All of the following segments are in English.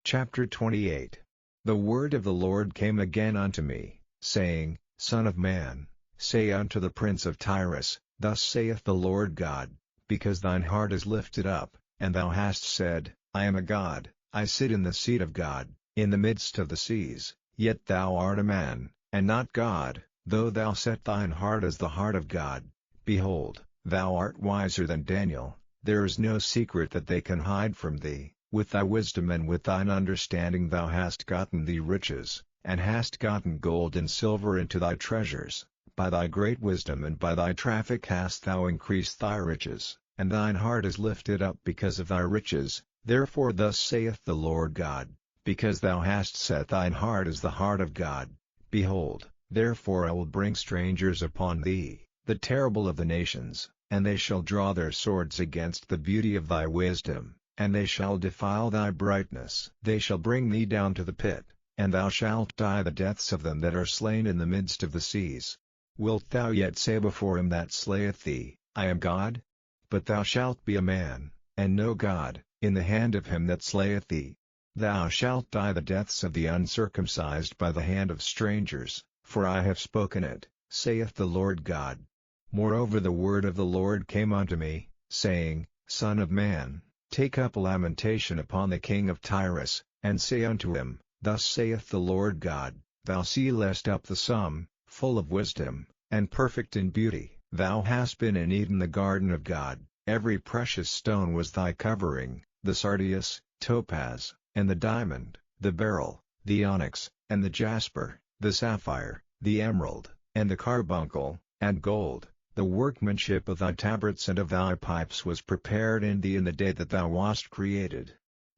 Chapter 28. The word of the Lord came again unto me, saying, Son of man, say unto the prince of Tyrus, Thus saith the Lord God, because thine heart is lifted up, and thou hast said, I am a god, I sit in the seat of God, in the midst of the seas, yet thou art a man, and not God, though thou set thine heart as the heart of God. Behold, thou art wiser than Daniel, there is no secret that they can hide from thee. With thy wisdom and with thine understanding thou hast gotten thee riches, and hast gotten gold and silver into thy treasures. By thy great wisdom and by thy traffic hast thou increased thy riches, and thine heart is lifted up because of thy riches. Therefore thus saith the Lord God, because thou hast set thine heart as the heart of God. Behold, therefore I will bring strangers upon thee, the terrible of the nations, and they shall draw their swords against the beauty of thy wisdom. And they shall defile thy brightness. They shall bring thee down to the pit, and thou shalt die the deaths of them that are slain in the midst of the seas. Wilt thou yet say before him that slayeth thee, I am God? But thou shalt be a man, and no God, in the hand of him that slayeth thee. Thou shalt die the deaths of the uncircumcised by the hand of strangers, for I have spoken it, saith the Lord God. Moreover the word of the Lord came unto me, saying, Son of man, take up a lamentation upon the king of Tyrus, and say unto him, Thus saith the Lord God, Thou sealest up the sum, full of wisdom, and perfect in beauty. Thou hast been in Eden the garden of God, every precious stone was thy covering, the sardius, topaz, and the diamond, the beryl, the onyx, and the jasper, the sapphire, the emerald, and the carbuncle, and gold. The workmanship of thy tabrets and of thy pipes was prepared in thee in the day that thou wast created.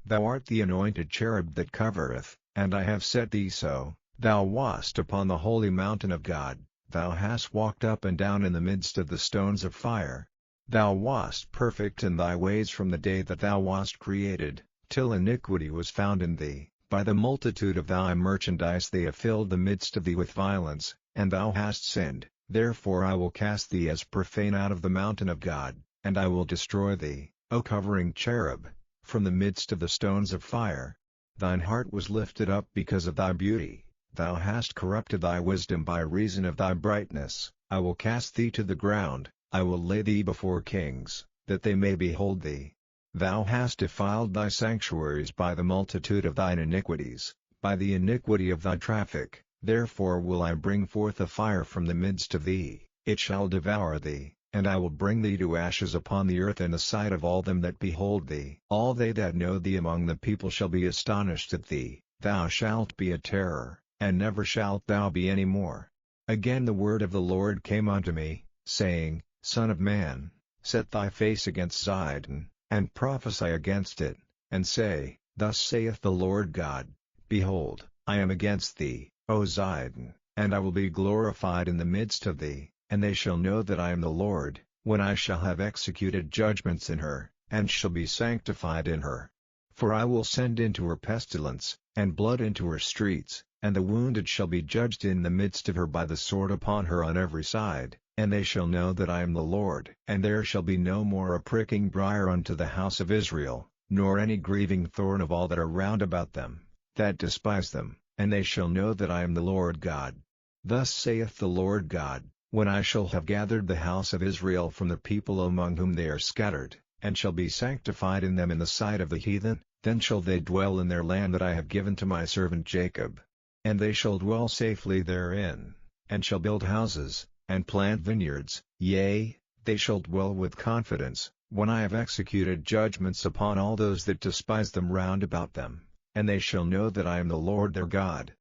Thou art the anointed cherub that covereth, and I have set thee so. Thou wast upon the holy mountain of God, thou hast walked up and down in the midst of the stones of fire. Thou wast perfect in thy ways from the day that thou wast created, till iniquity was found in thee. By the multitude of thy merchandise they have filled the midst of thee with violence, and thou hast sinned. Therefore I will cast thee as profane out of the mountain of God, and I will destroy thee, O covering cherub, from the midst of the stones of fire. Thine heart was lifted up because of thy beauty, thou hast corrupted thy wisdom by reason of thy brightness. I will cast thee to the ground, I will lay thee before kings, that they may behold thee. Thou hast defiled thy sanctuaries by the multitude of thine iniquities, by the iniquity of thy traffic. Therefore will I bring forth a fire from the midst of thee, it shall devour thee, and I will bring thee to ashes upon the earth in the sight of all them that behold thee. All they that know thee among the people shall be astonished at thee. Thou shalt be a terror, and never shalt thou be any more. Again the word of the Lord came unto me, saying, Son of man, set thy face against Zidon, and prophesy against it, and say, Thus saith the Lord God, Behold, I am against thee, O Zidon, and I will be glorified in the midst of thee, and they shall know that I am the Lord, when I shall have executed judgments in her, and shall be sanctified in her. For I will send into her pestilence, and blood into her streets, and the wounded shall be judged in the midst of her by the sword upon her on every side, and they shall know that I am the Lord. And there shall be no more a pricking briar unto the house of Israel, nor any grieving thorn of all that are round about them, that despise them. And they shall know that I am the Lord God. Thus saith the Lord God, when I shall have gathered the house of Israel from the people among whom they are scattered, and shall be sanctified in them in the sight of the heathen, then shall they dwell in their land that I have given to my servant Jacob. And they shall dwell safely therein, and shall build houses, and plant vineyards, yea, they shall dwell with confidence, when I have executed judgments upon all those that despise them round about them. And they shall know that I am the Lord their God.